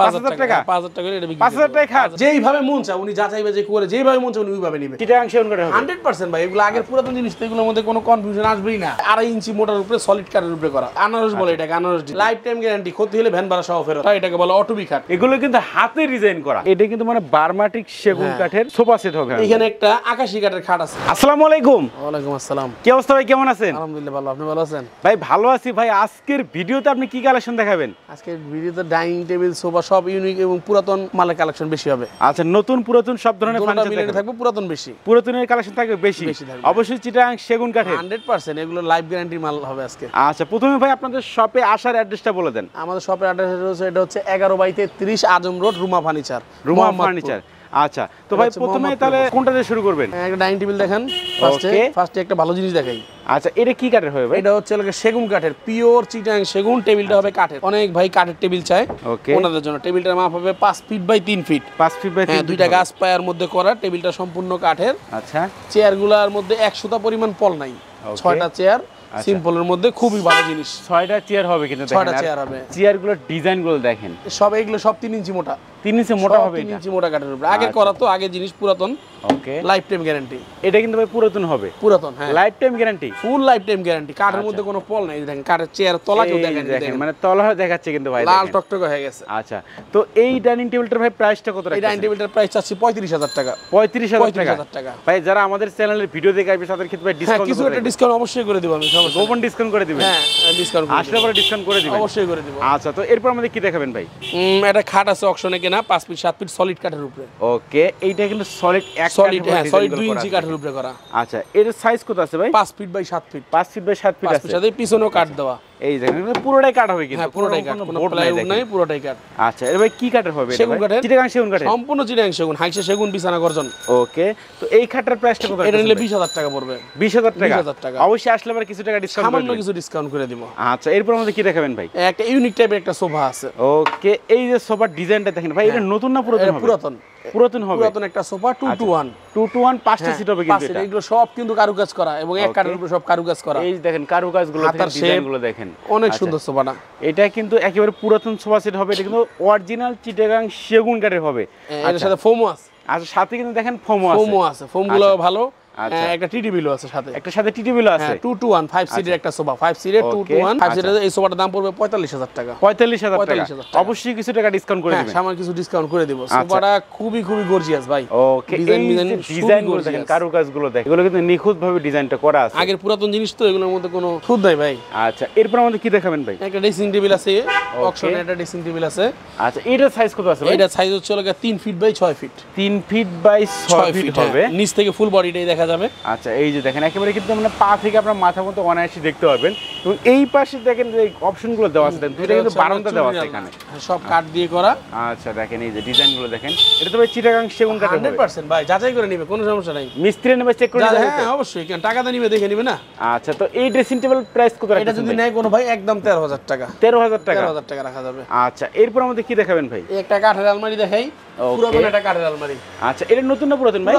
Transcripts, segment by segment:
5000 টাকা 5000 টাকা এটা বিক্রি 5000 টাকা খাট যেইভাবে মন চায় উনি যাচাই বাছাই করে যেইভাবে মন চায় উনি ওইভাবে নেবে চিটাগাং সেগুন কাঠের হবে 100% ভাই এগুলো আগের পুরাতন জিনিস তো এগুলোর মধ্যে কোনো কনফিউশন আসবেই না 2.5 ইঞ্চি মোটার উপরে সলিড কাঠের উপরে করা আনারস বলে এটাকে আনারস লাইফ টাইম গ্যারান্টি ক্ষতি হলে ভ্যান ভাড়া সহ ফেরত এটাকে বলে অটোবি কাঠ এগুলো কিন্তু হাতে ডিজাইন করা এটা কিন্তু মানে বার্মাটিক সেগুন কাঠের সোফা সেট হবে এখানে একটা আকাশী কাঠের খাট আছে আসসালামু আলাইকুম ওয়ালাইকুম আসসালাম কি অবস্থা ভাই কেমন আছেন আলহামদুলিল্লাহ ভালো আপনি ভালো আছেন ভাই ভালো আছি ভাই আজকের ভিডিওতে আপনি কি কালেকশন দেখাবেন আজকের ভিডিওতে ডাইনিং টেবিল সোফা সব ইউনিক এবং পুরাতন মালের কালেকশন বেশি হবে আচ্ছা নতুন পুরাতন সব ধরনের ফার্নিচার থাকবে পুরাতন বেশি পুরাতনের কালেকশন থাকবে বেশি অবশ্যই চিটাগাং সেগুন কাঠের 100% এগুলো লাইফ গ্যারান্টি মাল হবে আজকে আচ্ছা প্রথমে ভাই আপনাদের শপে আসার অ্যাড্রেসটা বলে দেন আমাদের শপের অ্যাড্রেস হচ্ছে এটা হচ্ছে 11/33 আজম রোড রুমা ফার্নিচার আচ্ছা তো ভাই প্রথমে তাহলে কোনটা দিয়ে শুরু করবেন একটা ডাইনিং টেবিল দেখেন ফার্স্টে একটা ভালো জিনিস দেখাই আচ্ছা এটা কি কাঠের হবে ভাই এটা হচ্ছে সেগুন কাঠের পিওর চিটাগাং সেগুন টেবিলটা হবে কাঠের অনেক ভাই কাঠের টেবিল চায় ওনাদের জন্য টেবিলটার মাপ হবে 5 feet by 3 feet 5 feet by 3 feet দুইটা গাছ পায়ার মধ্যে করা টেবিলটা সম্পূর্ণ কাঠের আচ্ছা চেয়ারগুলোর মধ্যে 100টা পরিমাণ পল নাই 6টা চেয়ার সিম্পলের মধ্যে খুবই ভালো জিনিস 6টা চেয়ার হবে কিন্তু দেখেন 6টা চেয়ার হবে চেয়ারগুলোর ডিজাইনগুলো দেখেন সব এগুলো সব 3 ইঞ্চি মোটা 3 ইঞ্চি মোটা হবে 3 ইঞ্চি মোটা কাঠের উপরে আগে করা তো আগে জিনিস পুরাতন ওকে লাইফ টাইম গ্যারান্টি এটা কিন্তু ভাই পুরাতন হবে পুরাতন হ্যাঁ লাইফ টাইম গ্যারান্টি ফুল লাইফ টাইম গ্যারান্টি কাঠের মধ্যে কোনো পল নাই দেখেন কাঠের চেয়ার তলা কেউ দেখেন মানে তলা দেখাচ্ছে কিন্তু ভাই লাল টকটকে হয়ে গেছে আচ্ছা তো এই ডাইনিং টেবিলটার ভাই প্রাইসটা কত রাখছেন এই ডাইনিং টেবিলটার প্রাইস চাচ্ছি 35000 টাকা 35000 টাকা ভাই যারা আমাদের চ্যানেলের ভিডিও দেখে আসবে তাদের ক্ষেত্রে ভাই ডিসকাউন্ট কিছু একটা ডিসকাউন্ট অবশ্যই করে দেব আমি গোপন ডিসকাউন্ট করে দিবেন হ্যাঁ ডিসকাউন্ট আসলে পরে ডিসকাউন্ট করে দিবেন অবশ্যই করে দেব আচ্ছা তো এরপর আমাদের কি দেখাবেন ভাই এটা খাট আছে অকশনে কেনা 5 ফিট 7 ফিট সলিড কাঠের উপরে ওকে এইটা কিন্তু সলিড এক সলিড হ্যাঁ সলিড 2 ইঞ্চি কাঠের উপরে করা আচ্ছা এর সাইজ কত আছে ভাই 5 feet by 7 feet 5 feet by 7 feet আছে সাথে পিছনেও কাট দেওয়া এই দেখেন পুরোটাই কাঠ হবে কিন্তু হ্যাঁ পুরোটাই কাঠ কোনো প্লাইউড নাই পুরোটাই কাঠ আচ্ছা এর ভাই কি কাঠের হবে সেগুন কাঠের চিটাগাং সেগুন কাঠের সম্পূর্ণ চিটাগাং সেগুন হাইসা সেগুন বিছানা গর্জন ওকে তো এই খাটটার প্রাইসটা কত এটা নিলে 20000 টাকা পড়বে 20000 টাকা অবশ্যই আসলে আবার কিছু টাকা ডিসকাউন্ট সামান্য কিছু ডিসকাউন্ট করে দিব আচ্ছা এরপর আমাদের কি দেখাবেন ভাই একটা ইউনিক টাইপের একটা সোফা আছে ওকে এই যে সোফার ডিজাইনটা দেখেন ভাই এটা নতুন না পুরাতন হবে পুরাতন হবে পুরাতন একটা সোফা 2 to 1 2 to 1 পাঁচটা সিট হবে কিন্তু এটা এগুলো সব কিন্তু কারুকাজ করা এবং এক কাঠের উপরে সব কারুকাজ করা এই দেখেন কারুকাজগুলো দেখেন ডিজাইনগুলো দেখেন অনেক সুন্দর সোফাটা এটা কিন্তু একেবারে পুরাতন সোফা সেট হবে এটা কিন্তু অরিজিনাল চিটাগাং সেগুন কাঠের হবে এর সাথে ফোমও আছে আচ্ছা সাথে কিন্তু দেখেন ফোমও আছে ফোমগুলো ভালো একটা টিটি বিলও আছে সাথে একটা সাথে টিটি বিলও আছে 2 to 1 5 সিটের একটা সোফা 5 সিটের 2 to 1 5 সিটের এই সোফাটার দাম পড়বে 45000 টাকা 45000 টাকা অবশ্যই কিছু টাকা ডিসকাউন্ট করে দিবেন হ্যাঁ সামান্য কিছু ডিসকাউন্ট করে দেব সোফাটা খুবই গর্জিয়াস ভাই ওকে ডিজাইনগুলো দেখেন কারুকাজগুলো দেখেন এগুলো কিন্তু নিখুঁত ভাবে ডিজাইনটা করা আছে আগের পুরাতন জিনিস তো এগুলোর মধ্যে কোনো খুদ নাই ভাই আচ্ছা এরপর আমাদের কি দেখাবেন ভাই একটা ড্রেসিং টেবিল আছে অকশনে একটা ড্রেসিং টেবিল আছে আচ্ছা এটার সাইজ কত আছে ভাই এটা সাইজ হচ্ছে 3 feet by 6 feet 3 feet by 6 feet হবে নিচ থেকে ফুল বডিটাই দেখা যাবে আচ্ছা এই যে দেখেন একেবারে কিন্তু মানে পা থেকে আপনার মাথা মতো অনায়াসে দেখতে পারবেন এবং এই পাশে দেখেন যে অপশনগুলো দেওয়া আছে দুইটা কিন্তু বারান্দা দেওয়া আছে এখানে সব কাঠ দিয়ে করা আচ্ছা দেখেন এই যে ডিজাইনগুলো দেখেন এটা তো ভাই চিটাগাং সেগুন কাঠের 100% ভাই যাচাই করে নেবে কোনো সমস্যা নাই মিস্ত্রি নেবে চেক করে নেবে হ্যাঁ অবশ্যই কেন টাকা দিয়ে নেবে দেখে নেবে না আচ্ছা তো এই ড্রেসিং টেবিল প্রাইস কত রাখছেন এটা যদি নেয় কোনো ভাই একদম 13000 টাকা 13000 টাকা রাখা যাবে আচ্ছা এরপর আমাদের কি দেখাবেন ভাই এই একটা কাঠের আলমারি দেখাই পুরাতন একটা কাঠের আলমারি আচ্ছা এটা নতুন না পুরাতন ভাই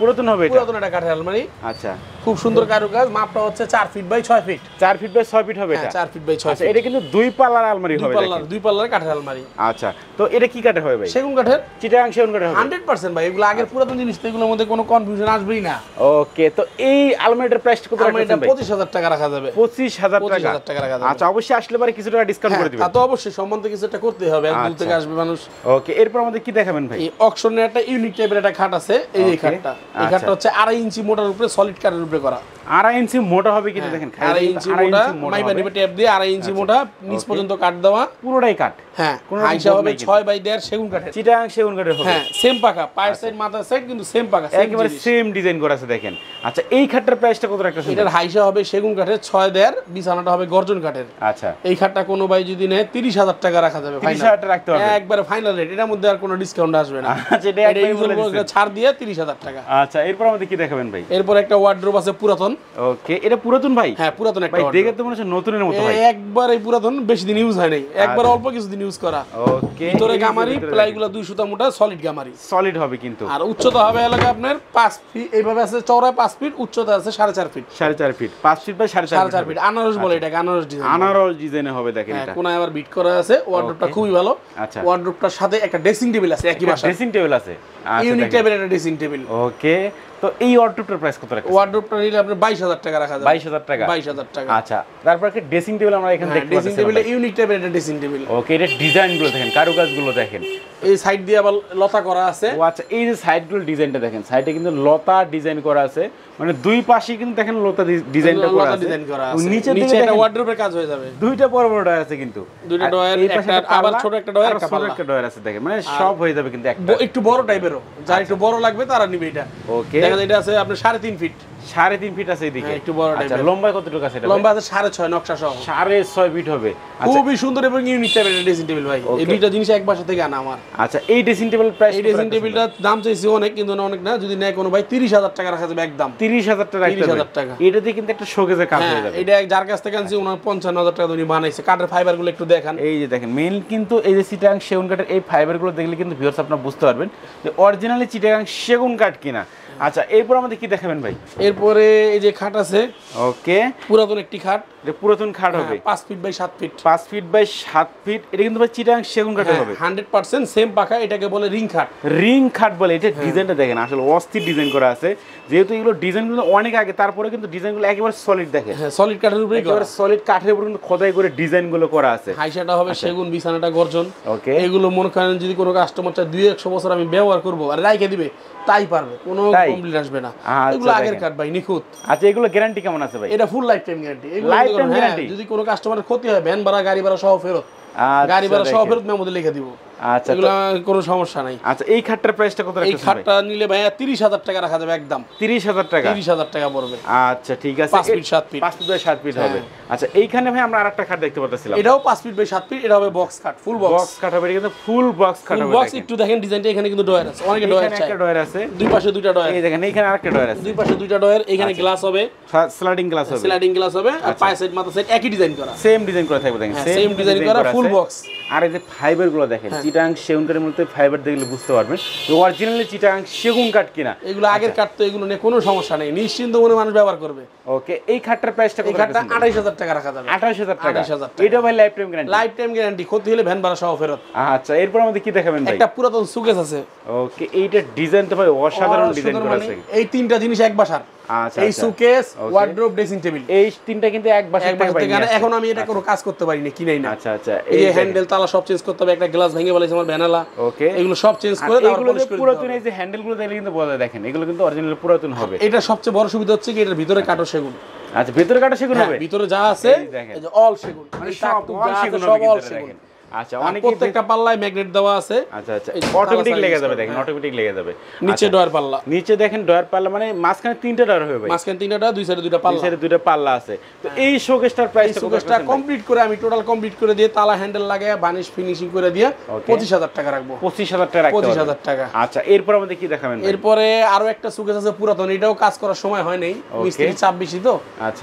পুরাতন হবে এটা পুরাতন একটা কাঠের আলমারি আচ্ছা খুব সুন্দর কারুকাজ মাপটা হচ্ছে 4 feet by 6 feet 4 feet by 6 feet হবে এটা 4 ফিট বাই 6 আচ্ছা এটা কিন্তু দুই পাল্লার আলমারি হবে দুই পাল্লার কাঠের আলমারি আচ্ছা তো এটা কি কাঠের হবে ভাই সেগুন কাঠের চিটাগাং সেগুন কাঠের হবে 100% ভাই এগুলো আগের পুরাতন জিনিস তো এগুলোর মধ্যে কোনো কনফিউশন আসবেই না ওকে তো এই আলমারিটার প্রাইসটা কত রাখছেন ভাই 25000 টাকা রাখা যাবে 25000 টাকা রাখা যাবে আচ্ছা অবশ্যই আসলে পরে কিছু টাকা ডিসকাউন্ট করে দিবেন তা তো অবশ্যই সম্বন্ধে কিছু একটা করতেই হবে এক দূর থেকে আসবে মানুষ ওকে এরপর আমাদের কি দেখাবেন ভাই এই অকশনের একটা ইউনিক টাইপের একটা খাট আছে এই খাটটা এই খাটটা হচ্ছে 2.5 ইঞ্চি মোটার উপরে সলিড কাঠের উপরে করা 2.5 ইঞ্চি মোটা হবে কিন্তু দেখেন 2.5 ইঞ্চি মোটা মাইবা নিবে টেপ দিয়ে 2.5 ইঞ্চি মোটা নিচ পর্যন্ত কাট দেওয়া পুরোটাই কাট হ্যাঁ হাইসা হবে 6 বাই 1.5 সেগুন কাঠের চিটাগাং সেগুন কাঠের হবে হ্যাঁ সেম পাকা পায়ের সাইড মাথার সাইড কিন্তু সেম পাকা একেবারে সেম ডিজাইন করা আছে দেখেন আচ্ছা এই খাটটার প্রাইসটা কত রাখছেন এটার হাইসা হবে সেগুন কাঠের 6.5 বিছানাটা হবে গর্জন কাঠের আচ্ছা এই খাটটা কোনো ভাই যদি নেয় 30000 টাকা রাখা যাবে 30000 টাকা রাখতে হবে একবারে ফাইনাল রেট এর মধ্যে আর কোনো ডিসকাউন্ট আসবে না আচ্ছা এটা একবারে ছাড় দিয়ে 30000 টাকা আচ্ছা এরপর আমাদের কি দেখাবেন ভাই এরপর একটা ওয়ার্ডরোব আছে আছে পুরাতন। ওকে, এটা পুরাতন ভাই? হ্যাঁ পুরাতন একটা ভাই, wardrobe। দেখে তো মনে হচ্ছে নতুনের মতো ভাই। একবার এই পুরাতন, বেশি দিন ইউজ হয় নাই, একবার অল্প কিছুদিন ইউজ করা। ওকে, ভিতরে গামারি, প্লাইগুলো 2 সুতা মোটা সলিড গামারি, সলিড হবে কিন্তু। আর উচ্চতা হবে এলাকা আপনার 5 ফিট, এইভাবে আছে চওড়া 5 ফিট, উচ্চতা আছে 4.5 feet. 4.5 feet, 5 feet by 4.5 feet. আনারস বলে এটাকে, আনারস ডিজাইন। আনারস ডিজাইনে হবে দেখেন এটা। কোনায় আবার বিট করা আছে। ওয়ার্ডরোবটা খুবই ভালো। আচ্ছা, ওয়ার্ডরোবটার সাথে একটা ড্রেসিং টেবিল আছে একই বাসায়। ড্রেসিং টেবিল আছে, আচ্ছা, ইউনিক টাইপের একটা ড্রেসিং টেবিল। ওকে, তো এই ওয়ার্ডরোবটার প্রাইস কত রাখছেন? ওয়ার্ডরোবটা নিলে আপনি 22000 টাকা রাখা যাবে। 22000 টাকা? 22000 টাকা। আচ্ছা, তারপর একটা ড্রেসিং টেবিল আমরা এখানে দেখতে পাচ্ছি। ড্রেসিং টেবিলে ইউনিক টাইপের একটা ড্রেসিং টেবিল। ওকে, এটা ডিজাইনগুলো দেখেন, কারুকাজগুলো দেখেন। এই সাইড দিয়ে আবার লতা করা আছে। ও আচ্ছা, এই যে সাইডগুলো ডিজাইনটা দেখেন, সাইডে কিন্তু লতা ডিজাইন করা আছে, মানে দুই পাশে কিন্তু দেখেন লতা ডিজাইনটা করা আছে। নিচে একটা ওয়ার্ডরোবের কাজ হয়ে যাবে। দুইটা বড় বড় ডয়ার আছে কিন্তু, দুইটা ডয়ার, একটা আবার ছোট একটা ডয়ার, একটা ছোট একটা ডয়ার আছে দেখেন, মানে সব হয়ে যাবে কিন্তু একটা। একটু বড় টাইপেরও, যার একটু বড় লাগবে তারা নিবে এটা। ওকে, দেখেন এটা আছে আপনার 3.5 ফিট। 3.5 ফিট আছে এদিকে, একটু বড় টাইপের। আচ্ছা, লম্বা কতটুকু আছে এটা? লম্বা আছে 6.5 নকশা সহ। 6.5 ফিট হবে। খুবই সুন্দর এবং ইউনিক টাইপের ড্রেসিং টেবিল ভাই। এই দুইটা জিনিস এক বাসা থেকে আনা আমার। আচ্ছা, এই ড্রেসিং টেবিল প্রাইস? এই ড্রেসিং টেবিলটার দাম চাইছি অনেক, কিন্তু অনেক না, যদি নেয় কোনো ভাই 30000 টাকা রাখা যাবে একদম। 30000 টাকা? 30000 টাকা। এটা দিয়ে কিন্তু একটা শোকেজের কাজ হয়ে যাবে। এটা যার কাছ থেকে আনছি ওনার 55000 টাকা উনি বানাইছে। কাঠের ফাইবারগুলো একটু দেখান। এই যে দেখেন, মেইন কিন্তু এই যে চিটাগাং সেগুন কাঠের এই ফাইবারগুলো দেখলে কিন্তু ভিউয়ার্স আপনারা বুঝতে পারবেন যে অরিজিনালি চিটাগাং সেগুন কাঠ কিনা। আচ্ছা, এরপর আমাদের কি দেখাবেন ভাই? এরপরে এই যে খাট আছে। ওকে, পুরাতন একটি খাট। এটা পুরাতন খাট হবে। 5 feet by 7 feet. 5 feet by 7 feet. এটা কিন্তু ভাই চিটাগাং সেগুন কাঠের হবে। 100% সেম পাকা। এটাকে বলে রিং খাট। রিং খাট বলে। এটা ডিজাইনটা দেখেন, আসলে অস্থির ডিজাইন করা আছে। যেহেতু এগুলো ডিজাইনগুলো অনেক আগে, তারপরে কিন্তু ডিজাইনগুলো একেবারে সলিড দেখেন। হ্যাঁ, সলিড কাঠের উপরে করা। একেবারে সলিড কাঠের উপরে কিন্তু খোদাই করে ডিজাইনগুলো করা আছে। হাইসাটা হবে সেগুন, বিছানাটা গর্জন। ওকে, এগুলো মনে করেন যদি কোনো কাস্টমার চায় 200 বছর আমি ব্যবহার করব আর রাইখে দিবে, তাই পারবে, কোনো কমপ্লেইন আসবে না। এগুলো আগের কাঠ ভাই, নিখুঁত। আচ্ছা, এগুলো গ্যারান্টি কেমন আছে ভাই? এটা full lifetime guarantee. Lifetime guarantee? যদি কোনো কাস্টমারের ক্ষতি হয়, ভ্যান ভাড়া, গাড়ি ভাড়া সহ ফেরত। গাড়ি ভাড়া সহ ফেরত মেমোতে লিখে দিব। আচ্ছা, এগুলো কোনো সমস্যা নাই। আচ্ছা, এই খাটটার প্রাইসটা কত রাখছেন? এই খাটটা নিলে ভাইয়া 30000 টাকা রাখা যাবে একদম। 30000 টাকা? 30000 টাকা পড়বে। আচ্ছা, ঠিক আছে। 5 feet 7 feet. 5 feet by 7 feet হবে। আচ্ছা, এইখানে ভাই আমরা আরেকটা খাট দেখতে পাচ্ছিলাম। এটাও 5 ফিট বাই 7 ফিট। এটা হবে বক্স খাট, ফুল বক্স। বক্স খাট হবে, এটা কিন্তু ফুল বক্স খাট হবে। বক্স একটু দেখেন ডিজাইনটা, এখানে কিন্তু ডয়ার আছে, অনেকে ডয়ার চায়। একটা ডয়ার আছে, দুই পাশে দুইটা ডয়ার। এই দেখেন, এইখানে আরেকটা ডয়ার আছে, দুই পাশে দুইটা ডয়ার। এখানে গ্লাস হবে, স্লাইডিং গ্লাস হবে। স্লাইডিং গ্লাস হবে, আর পায়ে সাইড মাথা সাইড একই ডিজাইন করা, সেম ডিজাইন করা থাকবে দেখেন, সেম ডিজাইন করা, ফুল বক্স। আর এই যে ফাইবার গুলো দেখেন, চিটাগাং সেগুন কাঠের মধ্যে ফাইবার দেখলে বুঝতে পারবেন যে অরিজিনালি চিটাগাং সেগুন কাঠ কিনা। এগুলো আগের কাঠ, তো এগুলো নিয়ে কোনো সমস্যা নেই, নিশ্চিন্ত মনে মানুষ ব্যবহার করবে। ওকে, এই খাটটার প্রাইসটা কত? এই খাটটা 28000 টাকা রাখা যাবে। 28000 টাকা? 28000 টাকা। এটা ভাই life time guarantee? Lifetime guarantee, ক্ষতি হলে ভ্যান ভাড়া সহ ফেরত। আচ্ছা, এরপর আমাদের কি দেখাবেন ভাই? একটা পুরাতন সুকেস আছে। ওকে, এইটার ডিজাইন তো ভাই অসাধারণ ডিজাইন করা আছে। এই তিনটা জিনিস এক বাসার। আচ্ছা, এই সুকেস, ওয়ার্ডরোব, ড্রেসিং টেবিল, এই তিনটা কিন্তু এক বাসা থেকে মানে এখন আমি এটা কোনো কাজ করতে পারি না, কিনাই না। আচ্ছা আচ্ছা, এই হ্যান্ডেল তালা সব চেঞ্জ করতে হবে, একটা গ্লাস ভেঙে বলেছে আমার ভ্যানালা। ওকে, এগুলো সব চেঞ্জ করে তারপর এগুলো যে পুরাতন, এই যে হ্যান্ডেলগুলো দেখলে কিন্তু বোঝা যায়, দেখেন এগুলো কিন্তু অরিজিনাল পুরাতন হবে। এটা সবচেয়ে বড় সুবিধা হচ্ছে কি এটার ভিতরে কাঠও সেগুন। আচ্ছা, ভিতরে কাঠও সেগুন হবে? ভিতরে যা আছে এই যে অল সেগুন, মানে সব সেগুন, সব অল সেগুন। আচ্ছা, অনেক প্রত্যেকটা পাল্লায় ম্যাগনেট দেওয়া আছে। আচ্ছা আচ্ছা, অটোমেটিক লেগে যাবে দেখেন, অটোমেটিক লেগে যাবে। নিচে ডয়ার পাল্লা, নিচে দেখেন ডয়ার পাল্লা, মানে মাঝখানে তিনটা ডয়ার হবে ভাই? মাঝখানে তিনটা ডয়ার, দুই সাইডে দুইটা পাল্লা, দুই সাইডে দুইটা পাল্লা আছে। তো এই শোকেসটার প্রাইস কত? শোকেসটা কমপ্লিট করে আমি টোটাল কমপ্লিট করে দিয়ে তালা হ্যান্ডেল লাগায় বানিশ ফিনিশিং করে দিয়ে 25000 টাকা রাখবো। 25000 টাকা রাখতে 25000 টাকা। আচ্ছা, এরপর আমাদের কি দেখাবেন? এরপরে আরো একটা শোকেস আছে পুরাতন, এটাও কাজ করার সময় হয় নাই, মিস্ত্রি চাপ বেশি তো।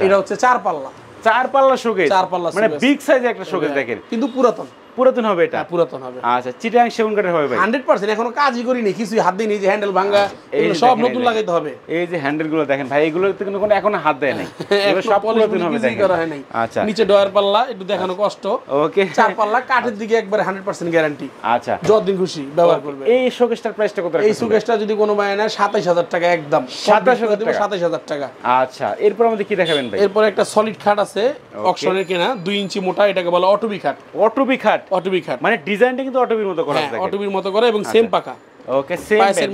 এটা হচ্ছে 4 পাল্লা। 4 পাল্লা শোকেস? 4 পাল্লা, মানে বিগ সাইজের একটা শোকেস দেখেন, কিন্তু পুরাতন। পুরাতন হবে এটা? পুরাতন হবে। আচ্ছা, চিটাগাং সেগুন কাঠের হবে ভাই? 100%। এখনো কাজই করিনি, কিছুই হাত দিইনি, যে হ্যান্ডেল ভাঙা, এগুলো সব নতুন লাগাইতে হবে। এই যে হ্যান্ডেল গুলো দেখেন ভাই, এগুলো কিন্তু কোনো এখনো হাত দেয় নাই, এগুলো সব পুরাতন হবে দেখেন। আচ্ছা, নিচে ডয়ার পাল্লা একটু দেখানো কষ্ট। ওকে, 4 পাল্লা কাঠের দিকে একবারে 100% গ্যারান্টি। আচ্ছা, যতদিন খুশি ব্যবহার করবে। এই শোকেসটার প্রাইসটা কত রাখছেন? এই শোকেসটা যদি কোনো ভাই নেয় 27000 টাকা একদম। 27000 টাকা? 27000 টাকা। আচ্ছা, এরপর আমাদের কি দেখাবেন ভাই? এরপর একটা সলিড খাট আছে, অকশনের কেনা, 2 ইঞ্চি মোটা, এটাকে বলে অটোবি খাট। অটোবি খাট? অটোবি খাট মানে ডিজাইনটা কিন্তু অটোবির মতো করা আছে। অটোবির মতো করে এবং সেম পাকা। ওকে, সেম সেম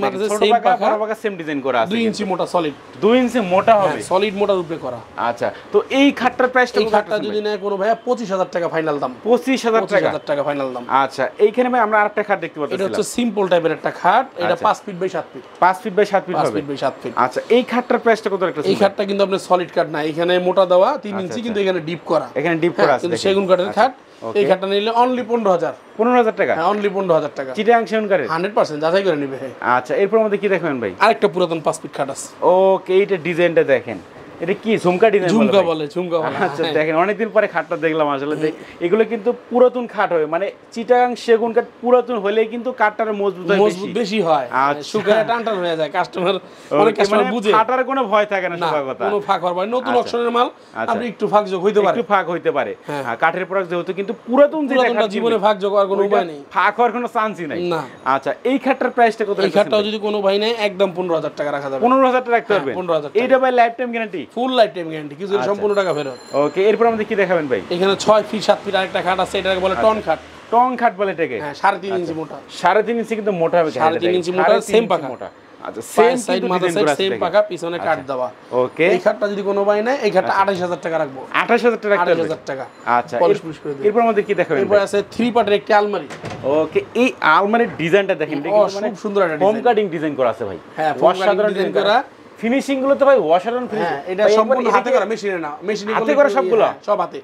পাকা, বড় পাকা, সেম ডিজাইন করা আছে। 2 ইঞ্চি মোটা সলিড। 2 ইঞ্চি মোটা হবে? সলিড মোটার উপরে করা। আচ্ছা, তো এই খাটটার প্রাইসটা কত? এই খাটটা যদি নেয় কোনো ভাইয়া 25000 টাকা ফাইনাল দাম। 25000 টাকা? 25000 টাকা ফাইনাল দাম। আচ্ছা, এইখানে ভাই আমরা আরেকটা খাট দেখতে পাচ্ছি। এটা হচ্ছে সিম্পল টাইপের একটা খাট, এটা 5 feet by 7 feet. 5 feet by 7 feet হবে? 5 ফিট বাই 7 ফিট। আচ্ছা, এই খাটটার প্রাইসটা কত রাখছেন? এই খাটটা কিন্তু আপনার সলিড কাট না, এখানে মোটা দেওয়া 3 ইঞ্চি, কিন্তু এখানে ডিপ করা। এখানে ডিপ করা আছে কিন্তু সেগুন কাঠের খাট। এই খাটটা নিলে অনলি 15000। 15000 টাকা? হ্যাঁ, অনলি 15000 টাকা। চিটাগাং সেগুন কাঠের? 100% যাচাই করে নিবে। আচ্ছা, এরপর আমাদের কি দেখবেন ভাই? আরেকটা পুরাতন 5 ফিট খাট আছে। ওকে, এইটা ডিজাইনটা দেখেন, এটা কি ঝুমকা ডিজাইন ঝুমকা বলে ঝুমকা বলে। আচ্ছা দেখেন অনেকদিন পরে খাটটা দেখলাম আসলে যে এগুলো কিন্তু পুরাতন খাট হয় মানে চিটাগাং সেগুন কাঠ পুরাতন হলেই কিন্তু কাঠটার মজবুত বেশি হয়, শুকায় টানটান হয়ে যায়, কাস্টমার অনেক কাস্টমার বুঝে ফাটার কোনো ভয় থাকে না সবার কথা, কোনো ফাঁক হবার নতুন অপশনের মাল আপনি একটু ফাঁক যোগ হইতে পারে, একটু ফাঁক হইতে পারে কাঠের প্রোডাক্ট যেহেতু, কিন্তু পুরাতন যেটা জীবনে ফাঁক যোগ হওয়ার কোনো উপায় নেই, ফাঁক হওয়ার কোনো চান্সই নাই। আচ্ছা এই খাটটার প্রাইসটা কত? এই খাটটাও যদি কোনো ভাই নেয় একদম 15,000 টাকা রাখা যাবে। 15,000 টাকা রাখতে পারবেন? 15,000 এইটা ভাই লাইফ টাইম গ্যারান্টি? ফুল লাইফ টাইম গ্যারান্টি, কিছু সম্পূর্ণ টাকা ফেরত। ওকে, এরপর আমাদের কি দেখাবেন ভাই? এখানে 6 ফিট 7 ফিট আরেকটা খাট আছে, এটাকে বলে টন খাট। টং খাট বলে এটাকে? হ্যাঁ 3.5 ইঞ্চি মোটা। 3.5 ইঞ্চি কিন্তু মোটা হবে, 3.5 ইঞ্চি মোটা, সেম পাকা মোটা। আচ্ছা সেম সাইড মাথা সাইড সেম পাকা, পিছনে কাট দেওয়া। ওকে, এই খাটটা যদি কোনো ভাই নেয় এই খাটটা 28,000 টাকা রাখবো। 28,000 টাকা রাখতে 28,000 টাকা। আচ্ছা, এরপর আমাদের কি দেখাবেন? এরপর আছে 3 পার্টের একটি আলমারি। ওকে, এই আলমারির ডিজাইনটা দেখেন, এটা কিন্তু মানে খুব সুন্দর একটা হোম কাটিং ডিজাইন করা আছে ভাই। হ্যাঁ অসাধারণ ডিজাইন করা, ফিনিশিং গুলো তো ভাই অসাধারণ ফিনিশিং। হ্যাঁ এটা সম্পূর্ণ হাতে করা, মেশিনে না, মেশিনে হাতে করা সবগুলো? সব হাতে,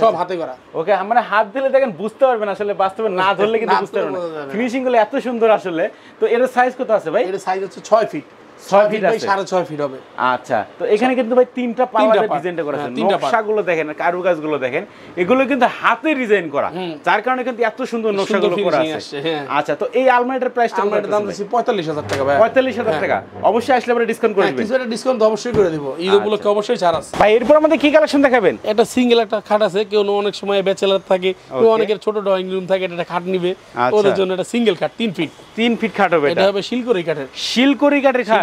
সব হাতে করা। ওকে, মানে হাত দিলে দেখেন বুঝতে পারবেন, আসলে বাস্তবে না ধরলে কিন্তু বুঝতে পারবেন না। ফিনিশিং গুলো এত সুন্দর আসলে। তো এর সাইজ কত আছে ভাই? এর সাইজ হচ্ছে 6 ফিট। 6 ফিট আছে, 6.5 ফিট হবে। আচ্ছা, তো এখানে কিন্তু ভাই তিনটা পাল্লাতে ডিজাইনটা করা আছে, নকশাগুলো দেখেন, কারুকাজগুলো দেখেন, এগুলো কিন্তু হাতে ডিজাইন করা, যার কারণে কিন্তু এত সুন্দর নকশাগুলো করা আছে। আচ্ছা, তো এই আলমারিটার প্রাইসটা? আলমারিটার দাম হচ্ছে 45,000 টাকা ভাই। 45,000 টাকা। অবশ্যই আসলে আমরা ডিসকাউন্ট করে দিবেন। কিছুটা ডিসকাউন্ট তো অবশ্যই করে দিব, ঈদ উপলক্ষে অবশ্যই ছাড় আছে ভাই। এরপর আমাদের কি কালেকশন দেখাবেন? এটা সিঙ্গেল একটা খাট আছে, কেউ অনেক সময় ব্যাচেলর থাকে, কেউ অনেকের ছোট ড্রয়িং রুম থাকে, এটা খাট নিবে, ওদের জন্য এটা সিঙ্গেল খাট 3 ফিট। 3 ফিট খাট হবে এটা হবে শিলকড়ি কাঠের। শিলকড়ি কাঠের খাট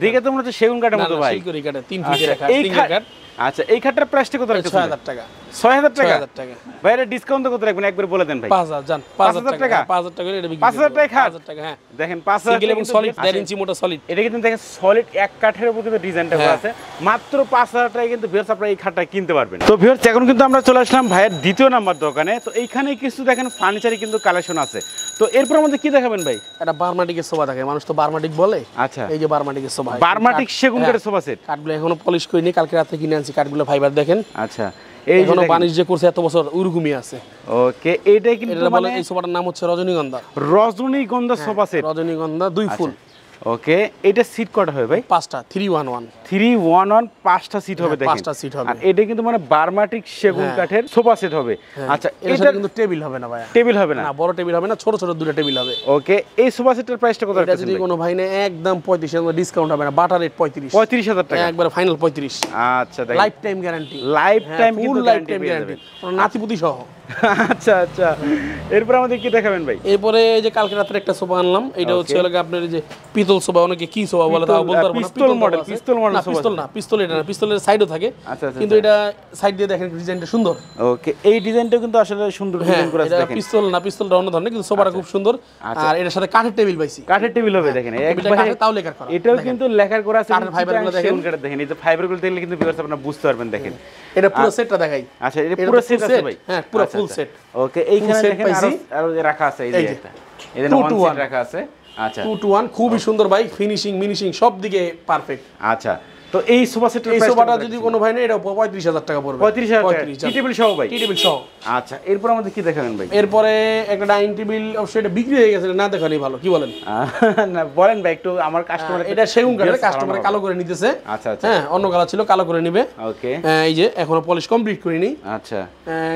দেখে তো মনে হচ্ছে সেগুন কাঠের মতো ভাই। শিলকড়ি কাঠের 3 ফিটের খাট, সিঙ্গেল খাট। আচ্ছা, এই খাটটার প্রাইসটা কত রাখছেন? 6,000 টাকা। 6,000 টাকা? 6,000 টাকা ভাই, এর ডিসকাউন্ট কত রাখবেন একবার বলে দেন ভাই। 5,000 জান, 5,000 টাকা। 5,000 টাকা এটা বিক্রি 5,000 টাকা খাট? 5,000 টাকা। হ্যাঁ দেখেন 5,000 সিঙ্গেল এবং সলিড 1.5 ইঞ্চি মোটা সলিড। এটা কিন্তু দেখেন সলিড এক কাঠের উপর কিন্তু ডিজাইনটা করা আছে, মাত্র 5,000 টাকায় কিন্তু ভিউয়ার্স আপনারা এই খাটটা কিনতে পারবেন। তো ভিউয়ার্স, এখন কিন্তু আমরা চলে আসলাম ভাইয়ের দ্বিতীয় নাম্বার দোকানে। তো এইখানে কিছু দেখেন ফার্নিচারে কিন্তু কালেকশন আছে। তো এরপর আমাদের কি দেখাবেন ভাই? এটা বার্মাটিকের সোফা থাকে, মানুষ তো বার্মাটিক বলে। আচ্ছা, এই যে বার্মাটিকের সোফা, বার্মাটিক সেগুন কাঠের সোফা সেট। কাঠগুলো এখনো পলিশ করিনি, কালকে রাতে কিনে আনছি কাঠগুলো, ফাইবার দেখেন। আচ্ছা, এই এখনো বাণিজ্য করছে এত বছর, উরুগুমি আছে। ওকে, এইটাই কিন্তু মানে এই সোফাটার নাম হচ্ছে রজনীগন্ধা। রজনীগন্ধা সোফা সেট, রজনীগন্ধা 2 ফুল। ওকে, এটা সিট কটা হবে ভাই? 5টা, 311 5টা সিট হবে দেখেন। 5টা সিট হবে। আর এটা কিন্তু মানে বার্মাটিক সেগুন কাঠের সোফা সেট হবে। আচ্ছা, এটা কিন্তু টেবিল হবে না ভাই, টেবিল হবে না? না, বড় টেবিল হবে না, ছোট ছোট দুটো টেবিল হবে। ওকে, এই সোফা সেটের প্রাইসটা কত? এটা যদি কোনো ভাই নেয় একদম 35,000, ডিসকাউন্ট হবে না, বাটার রেট 35,000 টাকা একবার ফাইনাল 35। আচ্ছা, দেখেন lifetime guarantee, lifetime full lifetime guarantee, নাতিপুতি সহ। আচ্ছা আচ্ছা, এরপর আমাদের কি দেখাবেন ভাই? এরপরে এই যে কালকে রাতে একটা সোফা আনলাম, এটা হচ্ছে আপনার যে পিতল সোফা, অনেকে কি সোফা বলে তাও বলতে পারবো না। পিস্তল মডেল, পিস্তল মডেল সোফা? পিস্তল না, পিস্তল এটা না, পিস্তলের সাইডও থাকে, কিন্তু এটা সাইড দিয়ে দেখেন ডিজাইনটা সুন্দর। ওকে, এই ডিজাইনটা কিন্তু আসলে সুন্দর ডিজাইন করা আছে দেখেন। পিস্তল না, পিস্তলটা অন্য ধরনের, কিন্তু সোফাটা খুব সুন্দর। আর এর সাথে কাঠের টেবিল পাইছি, কাঠের টেবিল হবে দেখেন, একবারে তাও লেখার করা, এটাও কিন্তু লেখার করা আছে। কাঠের ফাইবারগুলো দেখেন, দেখেন এই যে ফাইবারগুলো দেখলে কিন্তু ভিউয়ার্স আপনারা বুঝতে পারবেন। দেখেন এটা পুরো সেটটা দেখাই। আচ্ছা, এটা পুরো সেট আছে ভাই? হ্যাঁ, পুরো ফুল সেট। ওকে, এইখানে দেখেন আরো রাখা আছে, এই যে একটা এখানে 1 সেট রাখা আছে। আচ্ছা, 2 to 1 খুবই সুন্দর ভাই, ফিনিশিং মিনিশিং সব দিকে পারফেক্ট। আচ্ছা, তো এই সোফা সেটের এই সোফাটা যদি কোনো ভাই নেয় এটা 35,000 টাকা পড়বে। 35,000 টাকা টি টেবিল সহ ভাই? টি টেবিল সহ। আচ্ছা, এরপর আমাদের কি দেখাবেন ভাই? এরপরে একটা ডাইনিং টেবিল, অবশ্যই এটা বিক্রি হয়ে গেছে, না দেখানি ভালো, কি বলেন? না বলেন ভাই, একটু আমার কাস্টমার, এটা সেগুন কাঠের, কাস্টমার কালো করে নিতেছে। আচ্ছা আচ্ছা, হ্যাঁ, অন্য কালার ছিল, কালো করে নিবে। ওকে, এই যে এখনো পলিশ কমপ্লিট করিনি। আচ্ছা,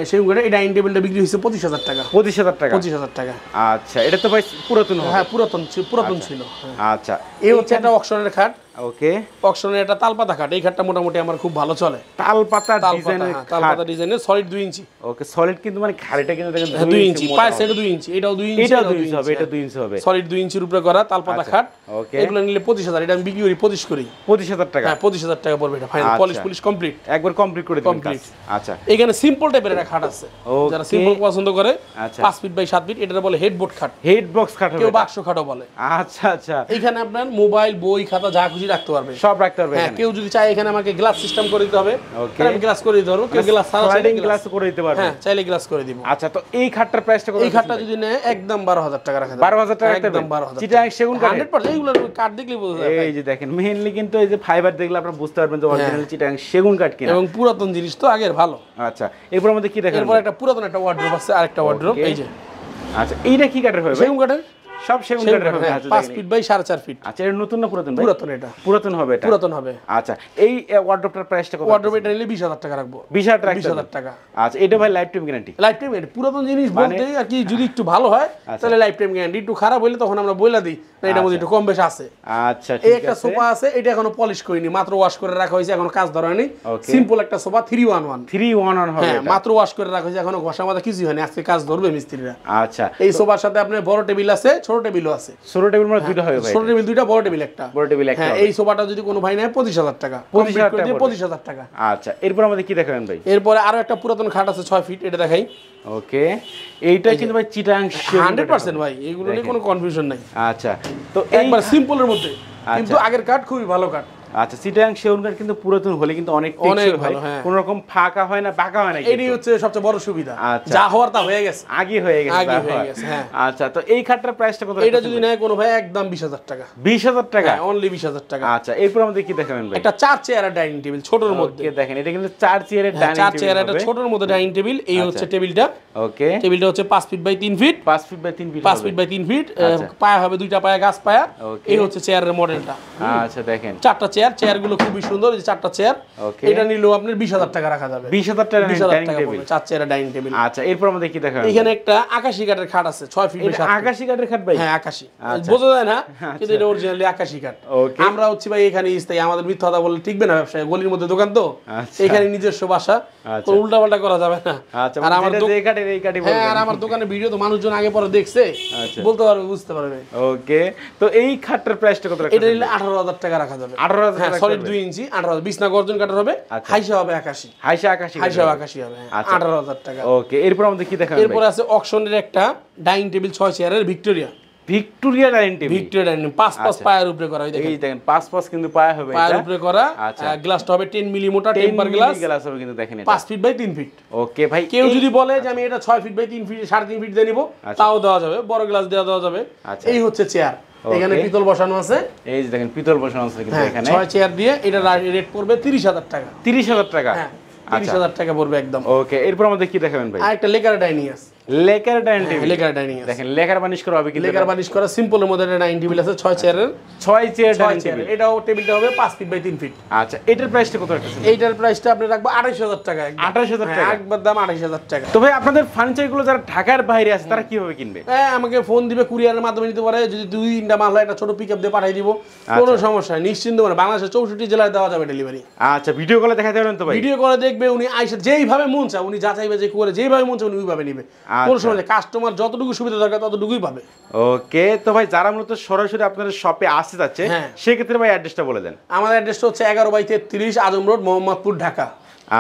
সেগুন কাঠের এই ডাইনিং টেবিলটা বিক্রি হয়েছে 25,000 টাকা। 25,000 টাকা? 25,000 টাকা। আচ্ছা, এটা তো ভাই পুরাতন হবে? হ্যাঁ, পুরাতন ছিল। আচ্ছা, এই হচ্ছে একটা অকশনের খাট। ওকে, অকশনের এটা তালপাতা খাট, এই খাটটা মোটামুটি আমার খুব ভালো চলে। তালপাতা ডিজাইনের, তালপাতা ডিজাইনের, সলিড 2 ইঞ্চি। ওকে, সলিড কিন্তু মানে খাড়িটা কিন্তু দেখেন 2 ইঞ্চি, পায় সেটা 2 ইঞ্চি, এটাও 2 ইঞ্চি, এটাও 2 ইঞ্চি হবে, এটা 2 ইঞ্চি হবে, সলিড 2 ইঞ্চির উপরে করা তালপাতা খাট। ওকে, এগুলো নিলে 25,000, এটা আমি বিক্রি করি 25 করি। 25,000 টাকা? হ্যাঁ, 25,000 টাকা পড়বে এটা ফাইনাল, পলিশ পুলিশ কমপ্লিট, একবার কমপ্লিট করে দিবেন কাজ। আচ্ছা, এখানে সিম্পল টাইপের একটা খাট আছে, যারা সিম্পল পছন্দ করে, 5 ফিট বাই 7 ফিট, এটা বলে হেডবোর্ড খাট, হেড বক্স খাট হবে, কেউ বাক্স খাটও বলে। আচ্ছা আচ্ছা, এখানে আপনার মোবাইল, বই, খাতা যা খুশি রাখতে পারবে, সব রাখতে পারবে। হ্যাঁ, কেউ যদি চায় এখানে আমাকে গ্লাস সিস্টেম করে দিতে হবে, তাহলে আমি গ্লাস করে দিতে পারবো, কেউ গ্লাস ছাড়া স্লাইডিং গ্লাস করে দিতে পারবে। হ্যাঁ, চাইলে গ্লাস করে দিব। আচ্ছা, তো এই খাটটার প্রাইসটা কত? এই খাটটা যদি নেয় একদম 12,000 টাকা রাখা যাবে। 12,000 টাকা রাখতে একদম 12,000 চিটাং সেগুন কাঠ 100%, এগুলো কাঠ দেখলেই বোঝা যায়। এই যে দেখেন, মেইনলি কিন্তু এই যে ফাইবার দেখলে আপনারা বুঝতে পারবেন যে অরিজিনাল চিটাং সেগুন কাঠ কিনা, এবং পুরাতন জিনিস তো আগের ভালো। আচ্ছা, এরপর আমাদের কি দেখাবেন? এরপর একটা পুরাতন একটা ওয়ার্ড্রোব আছে, আরেকটা ওয়ার্ড্রোব এই যে। আচ্ছা, এইটা কি কাঠের হবে? সেগুন কাঠের। সব সেগুন কাঠের হবে। 5 ফিট বাই 4.5 ফিট। আচ্ছা এটা নতুন না পুরাতন ভাই? পুরাতন এটা। পুরাতন হবে এটা। পুরাতন হবে। আচ্ছা এই ওয়ার্ডরোবটার প্রাইসটা কত? ওয়ার্ডরোব এটা নিলে 20000 টাকা রাখবো। 20000 টাকা। আচ্ছা এটা ভাই life time guarantee? Lifetime guarantee. পুরাতন জিনিস বলতে আর কি যদি একটু ভালো হয় তাহলে লাইফ টাইম গ্যারান্টি। একটু খারাপ হলে তখন আমরা বইলা দিই না এটার মধ্যে একটু কম বেশি আছে। আচ্ছা ঠিক এই আছে। একটা সোফা আছে, এটা এখনো পলিশ করিনি, মাত্র ওয়াশ করে রাখা হয়েছে, এখনো কাজ ধরা হয়নি। সিম্পল একটা সোফা 311 311 হবে হ্যাঁ, এটা। মাত্র ওয়াশ করে রাখা হয়েছে, এখনো ঘষা মাজা কিছু হয়নি, আজকে কাজ ধরবে মিস্ত্রিরা। আচ্ছা এই সোফার সাথে আপনার বড় টেবিল আছে, ছোট টেবিলও আছে। ছোট টেবিল মানে দুটো হবে ভাই? ছোট টেবিল দুইটা, বড় টেবিল একটা। বড় টেবিল একটা। হ্যাঁ, এই সোফাটা যদি কোনো ভাই নেয় 25000 টাকা। 25000 টাকা। আচ্ছা এরপর আমাদের কি দেখাবেন ভাই? এরপরে আরো একটা পুরাতন খাট আছে 6 ফিট, এটা দেখাই। ওকে এইটা কিন্তু ভাই চিটাং 100% ভাই, এগুলো নিয়ে কোনো কনফিউশন নাই। আচ্ছা তো একবার সিম্পলের মধ্যে, কিন্তু আগের কাঠ খুবই ভালো কাঠ। আচ্ছা চিটাং সেগুন কাঠ কিন্তু পুরাতন হলে কিন্তু অনেক টেকসই হয়, কোনো রকম ফাঁকা হয় না, বাঁকা হয় না। এটাই হচ্ছে সবচেয়ে বড় সুবিধা। যা হওয়ার তা হয়ে গেছে, আগে হয়ে গেছে। হ্যাঁ। আচ্ছা তো এই খাটটার প্রাইসটা কত? এটা যদি নেয় কোনো ভাই একদম 20000 টাকা। 20000 টাকা? অনলি 20000 টাকা। আচ্ছা এরপর আমাদের কি দেখাবেন ভাই? একটা 4 চেয়ারের ডাইনিং টেবিল ছোটর মধ্যে। ওকে দেখেন এটা কিন্তু 4 চেয়ারের ডাইনিং টেবিল। 4 চেয়ার একটা ছোটর মধ্যে ডাইনিং টেবিল। এই হচ্ছে টেবিলটা। ওকে টেবিলটা হচ্ছে 5 feet by 3 feet. 5 feet by 3 feet. 5 feet by 3 feet. পায়া হবে দুইটা পায়া, গাছ পায়া। এই হচ্ছে চেয়ারের মডেলটা। আচ্ছা দেখেন 4টা চেয়ার, চেয়ারগুলো খুবই সুন্দর। এই 4টা চেয়ার, এটা নিলেও আপনার 20000 টাকা রাখা যাবে। 20000 টাকা ডাইনিং টেবিল, 4 চেয়ারের ডাইনিং টেবিল। আচ্ছা এরপর আমাদের কি দেখাবেন? এখানে একটা আকাশী কাঠের খাট আছে 6 ফিট বাই 7 ফিট। আকাশী কাঠের খাট ভাই? হ্যাঁ আকাশী, বোঝা যায় না কিন্তু এটা অরিজিনালি আকাশী কাঠ। আমরা হচ্ছে ভাই এখানে স্থায়ী, আমাদের মিথ্যা কথা বললে টিকবে না ব্যবসায়, গলির মধ্যে দোকান তো, এখানে নিজস্ব বাসা, কোনো উল্টা পাল্টা করা যাবে না। আর আমার আর আমার দোকানের ভিডিও তো মানুষজন আগে পরে দেখছে, বলতে পারবে, বুঝতে পারবে। ওকে তো এই খাটটার প্রাইসটা কত রাখা? এটা নিলে 18000 টাকা রাখা যাবে। 18000 টাকা সলিড 2 ইঞ্চি 18000। বিছনা গর্জন কাঠের হবে, হাইসা হবে আকাশী। হাইসা আকাশী হবে 18000 টাকা। ওকে এরপর আমাদের কি দেখাবেন? এরপর আছে অকশনের একটা ডাইনিং টেবিল 6 চেয়ারের Victoria dining table. Victoria dining 5 পায়ের উপরে করা। এই দেখেন 5 কিন্তু পায়া হবে, এটা পায়ের উপরে করা। গ্লাসটা হবে 10 মিলি মোটা টেম্পার গ্লাস হবে কিন্তু দেখেন এটা 5 ফিট বাই 3 ফিট। ওকে ভাই কেউ যদি বলে যে আমি এটা 6 ফিট বাই 3 ফিট 3.5 ফিট দিয়ে নিব, তাও দেওয়া যাবে, বড় গ্লাস দেওয়া যাবে। এই হচ্ছে চেয়ার, এখানে পিতল বসানো আছে। এই যে দেখেন পিতল বসানো আছে কিন্তু এখানে। 6 চেয়ার দিয়ে এটা রেট পড়বে 30000 টাকা। 30000 টাকা? হ্যাঁ 30000 টাকা পড়বে একদম। ওকে এরপর আমাদের কি দেখাবেন ভাই? আরেকটা লেকার ডাইনিং আছে। Lacquer dining table. Lacquer dining আছে দেখেন লেকার বানিশ করা হবে কিন্তু। লেকার বানিশ করা সিম্পলের মধ্যে একটা ডাইনিং টেবিল আছে 6 চেয়ারের। 6 চেয়ার ডাইনিং টেবিল। এটাও টেবিলটা হবে 5 ফিট বাই 3 ফিট। আচ্ছা এটার প্রাইসটা কত রাখছেন? এইটার প্রাইসটা আপনি রাখবো 28000 টাকা। 28000 টাকা একবার দাম 28000 টাকা। তো ভাই আপনাদের ফার্নিচার গুলো যারা ঢাকার বাইরে আছে তারা কিভাবে কিনবে? আমাকে ফোন দিবে, কুরিয়ারের মাধ্যমে নিতে পারে। যদি 2-3টা মাল হয় একটা ছোট পিকআপ দিয়ে পাঠিয়ে দিব, কোনো সমস্যা নেই, নিশ্চিন্ত মানে বাংলাদেশের 64 জেলায় দেওয়া যাবে ডেলিভারি। আচ্ছা ভিডিও কলে দেখাতে পারবেন তো ভাই? ভিডিও করে দেখবে, উনি আইসা যেইভাবে মন চায় উনি যাচাই বাছাই করে যেইভাবে মন চায় উনি ওইভাবে নেবে। কোনো সমস্যা নেই, কাস্টমার যতটুকু সুবিধা দরকার ততটুকুই পাবে। ওকে তো ভাই যারা মূলত সরাসরি আপনাদের শপে আসতে যাচ্ছে সেক্ষেত্রে ভাই অ্যাড্রেসটা বলে দেন। আমাদের অ্যাড্রেসটা হচ্ছে 11/33 আজম রোড, মোহাম্মদপুর, ঢাকা।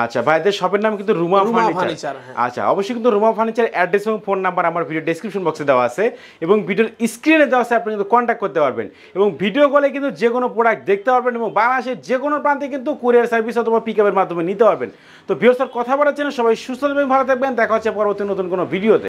আচ্ছা ভাইদের শপের নাম কিন্তু রুমা ফার্নিচার। আচ্ছা অবশ্যই কিন্তু রুমা ফার্নিচার অ্যাড্রেস এবং ফোন নাম্বার আমার ভিডিও ডেসক্রিপশন বক্সে দেওয়া আছে এবং ভিডিওর স্ক্রিনে দেওয়া আছে, আপনি কিন্তু কন্ট্যাক্ট করতে পারবেন এবং ভিডিও কলে কিন্তু যে কোনো প্রোডাক্ট দেখতে পারবেন এবং বাংলাদেশের যে কোনো প্রান্তে কিন্তু কুরিয়ার সার্ভিস অথবা পিকআপের মাধ্যমে নিতে পারবেন। তো ভিউয়ার্স কথা বলার জন্য সবাই সুস্থ এবং ভালো থাকবেন। দেখা হচ্ছে পরবর্তী নতুন কোনো ভিডিওতে।